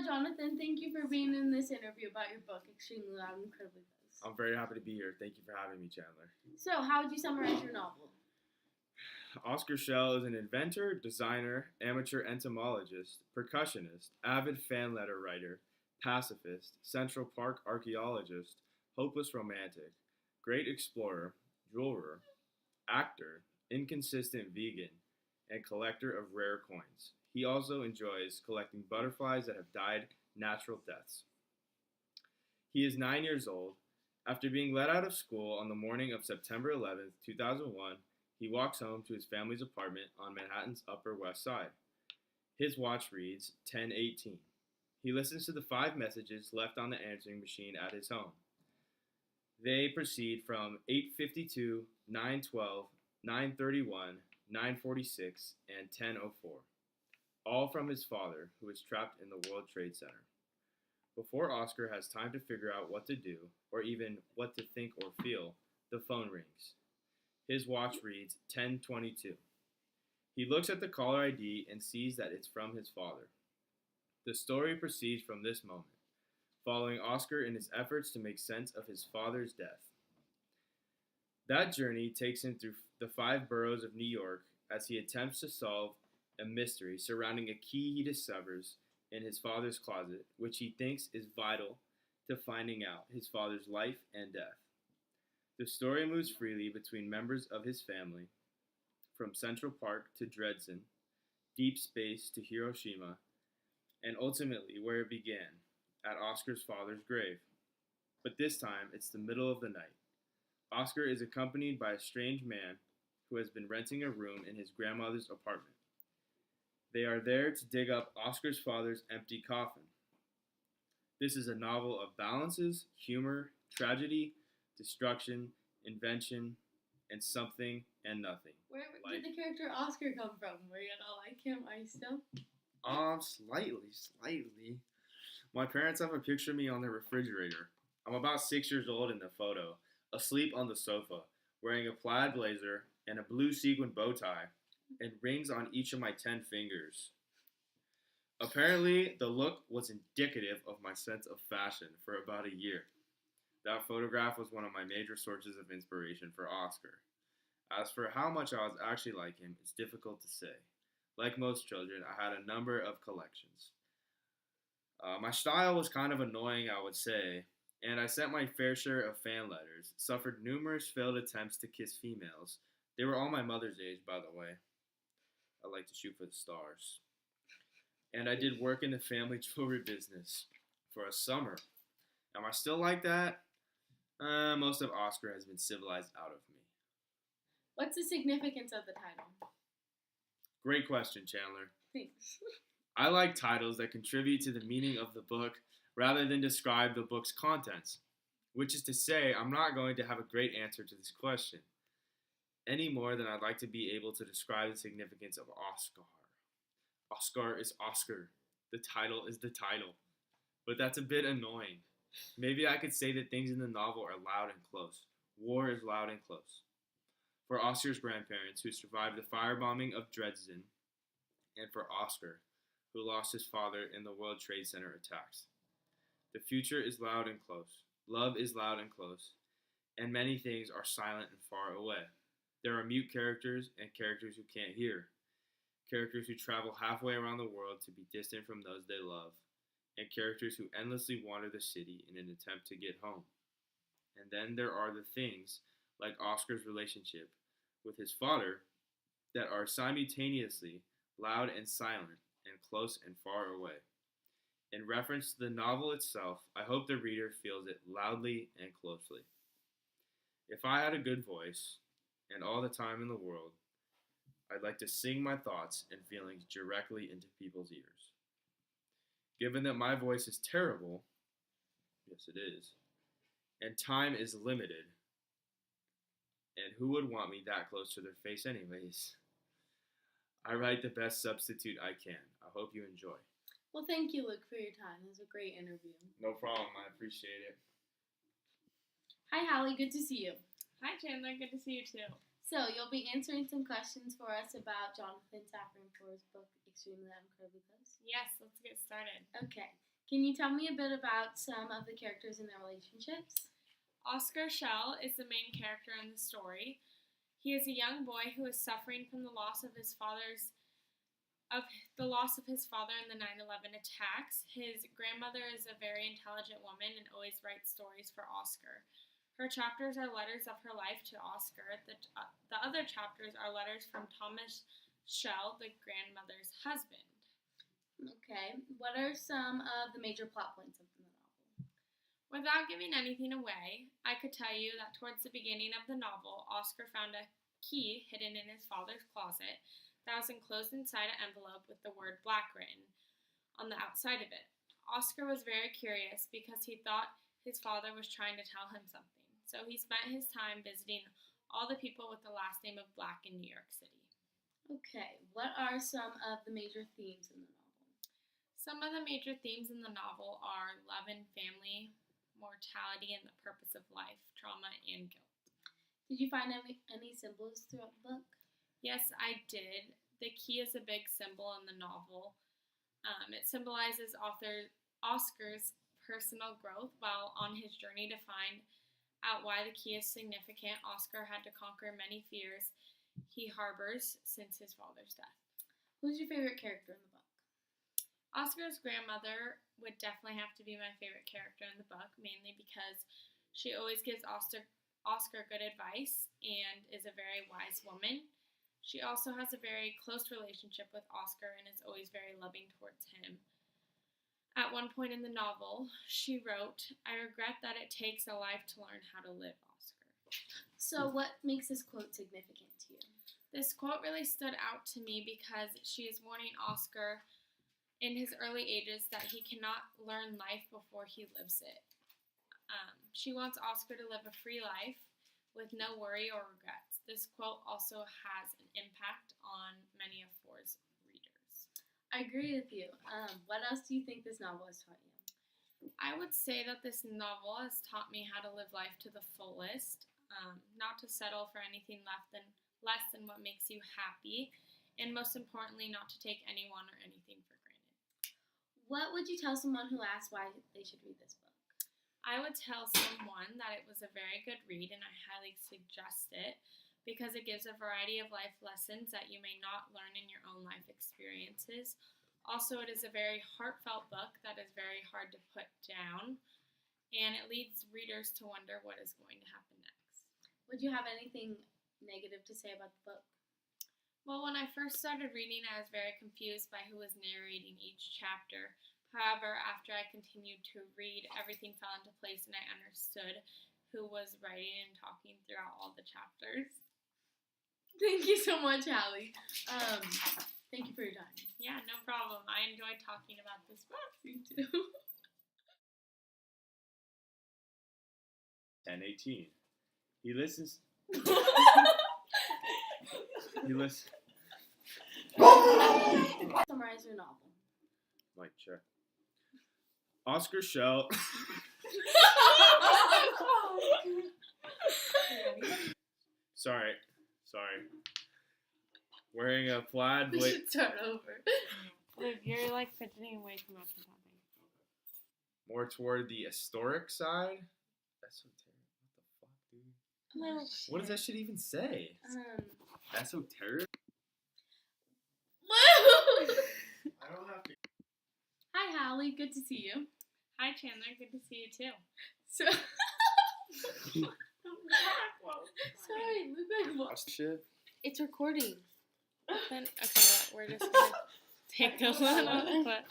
Jonathan, thank you for being in this interview about your book, Extremely Loud, Incredibly Buzz. I'm very happy to be here. Thank you for having me, Chandler. So, how would you summarize your novel? Oscar Schell is an inventor, designer, amateur entomologist, percussionist, avid fan letter writer, pacifist, Central Park archaeologist, hopeless romantic, great explorer, jeweler, actor, inconsistent vegan, and collector of rare coins. He also enjoys collecting butterflies that have died natural deaths. He is 9 years old. After being let out of school on the morning of September 11th, 2001, he walks home to his family's apartment on Manhattan's Upper West Side. His watch reads 10:18. He listens to the 5 messages left on the answering machine at his home. They proceed from 8:52, 9:12, 9:31, 9:46, and 10:04, all from his father, who is trapped in the World Trade Center. Before Oscar has time to figure out what to do, or even what to think or feel, the phone rings. His watch reads 10:22. He looks at the caller ID and sees that it's from his father. The story proceeds from this moment, following Oscar in his efforts to make sense of his father's death. That journey takes him through the 5 boroughs of New York as he attempts to solve a mystery surrounding a key he discovers in his father's closet, which he thinks is vital to finding out his father's life and death. The story moves freely between members of his family, from Central Park to Dresden, deep space to Hiroshima, and ultimately where it began, at Oscar's father's grave. But this time, it's the middle of the night. Oscar is accompanied by a strange man who has been renting a room in his grandmother's apartment. They are there to dig up Oscar's father's empty coffin. This is a novel of balances, humor, tragedy, destruction, invention, and something and nothing. Where did the character Oscar come from? Were you gonna like him? Are you still? Slightly. My parents have a picture of me on the refrigerator. I'm about 6 years old in the photo, asleep on the sofa, wearing a plaid blazer and a blue sequin bow tie, and rings on each of my 10 fingers. Apparently, the look was indicative of my sense of fashion for about a year. That photograph was one of my major sources of inspiration for Oscar. As for how much I was actually like him, it's difficult to say. Like most children, I had a number of collections. My style was kind of annoying, I would say, and I sent my fair share of fan letters, suffered numerous failed attempts to kiss females. They were all my mother's age, by the way. I like to shoot for the stars. And I did work in the family jewelry business for a summer. Am I still like that? Most of Oscar has been civilized out of me. What's the significance of the title? Great question, Chandler. Thanks. I like titles that contribute to the meaning of the book rather than describe the book's contents, which is to say, I'm not going to have a great answer to this question, any more than I'd like to be able to describe the significance of Oscar. Oscar is Oscar. The title is the title. But that's a bit annoying. Maybe I could say that things in the novel are loud and close. War is loud and close. For Oscar's grandparents, who survived the firebombing of Dresden, and for Oscar, who lost his father in the World Trade Center attacks. The future is loud and close. Love is loud and close. And many things are silent and far away. There are mute characters and characters who can't hear. Characters who travel halfway around the world to be distant from those they love. And characters who endlessly wander the city in an attempt to get home. And then there are the things, like Oscar's relationship with his father, that are simultaneously loud and silent, and close and far away. In reference to the novel itself, I hope the reader feels it loudly and closely. If I had a good voice, and all the time in the world, I'd like to sing my thoughts and feelings directly into people's ears. Given that my voice is terrible, yes it is, and time is limited, and who would want me that close to their face anyways? I write the best substitute I can. I hope you enjoy. Well, thank you, Luke, for your time. It was a great interview. No problem. I appreciate it. Hi, Hallie. Good to see you. Hi, Chandler. Good to see you too. So, you'll be answering some questions for us about Jonathan Safran for his book, Extremely Loud, Incredibly Close? Yes, let's get started. Okay. Can you tell me a bit about some of the characters and their relationships? Oscar Schell is the main character in the story. He is a young boy who is suffering from the loss of his father in the 9/11 attacks. His grandmother is a very intelligent woman and always writes stories for Oscar. Her chapters are letters of her life to Oscar. The other chapters are letters from Thomas Schell, the grandmother's husband. Okay. What are some of the major plot points of the novel? Without giving anything away, I could tell you that towards the beginning of the novel, Oscar found a key hidden in his father's closet that was enclosed inside an envelope with the word black written on the outside of it. Oscar was very curious because he thought his father was trying to tell him something, so he spent his time visiting all the people with the last name of Black in New York City. Okay. What are some of the major themes in the novel? Some of the major themes in the novel are love and family, mortality and the purpose of life, trauma and guilt. Did you find any symbols throughout the book? Yes, I did. The key is a big symbol in the novel. It symbolizes Oscar's personal growth while on his journey to find out why the key is significant. Oscar had to conquer many fears he harbors since his father's death. Who's your favorite character in the book? Oscar's grandmother would definitely have to be my favorite character in the book, mainly because she always gives Oscar good advice and is a very wise woman. She also has a very close relationship with Oscar and is always very loving towards him. At one point in the novel, she wrote, "I regret that it takes a life to learn how to live, Oscar." So, what makes this quote significant to you? This quote really stood out to me because she is warning Oscar in his early ages that he cannot learn life before he lives it. She wants Oscar to live a free life with no worry or regrets. This quote also has an impact on many of Four's readers. I agree with you. What else do you think this novel has taught you? I would say that this novel has taught me how to live life to the fullest, not to settle for anything less than what makes you happy, and most importantly, not to take anyone or anything for granted. What would you tell someone who asks why they should read this book? I would tell someone that it was a very good read and I highly suggest it because it gives a variety of life lessons that you may not learn in your own life experiences. Also, it is a very heartfelt book that is very hard to put down, and it leads readers to wonder what is going to happen next. Would you have anything negative to say about the book? Well, when I first started reading, I was very confused by who was narrating each chapter. However, after I continued to read, everything fell into place and I understood who was writing and talking throughout all the chapters. Thank you so much, Hallie. Thank you for your time. Yeah, no problem. I enjoyed talking about this book. Me too. 10:18. He listens. Summarize your novel. Mic check. Oscar Schell. Sorry. Wearing a plaid We should start over. Luke, you're like fidgeting way too much and talking. more toward the historic side. Esoteric. What the fuck, dude? No. What does that shit even say? Esoteric? I don't have to. Hi, Hallie. Good to see you. Hi, Chandler. Good to see you too. So, sorry, Luke. Watch the shit. It's recording. Okay, we're just gonna take a little clip.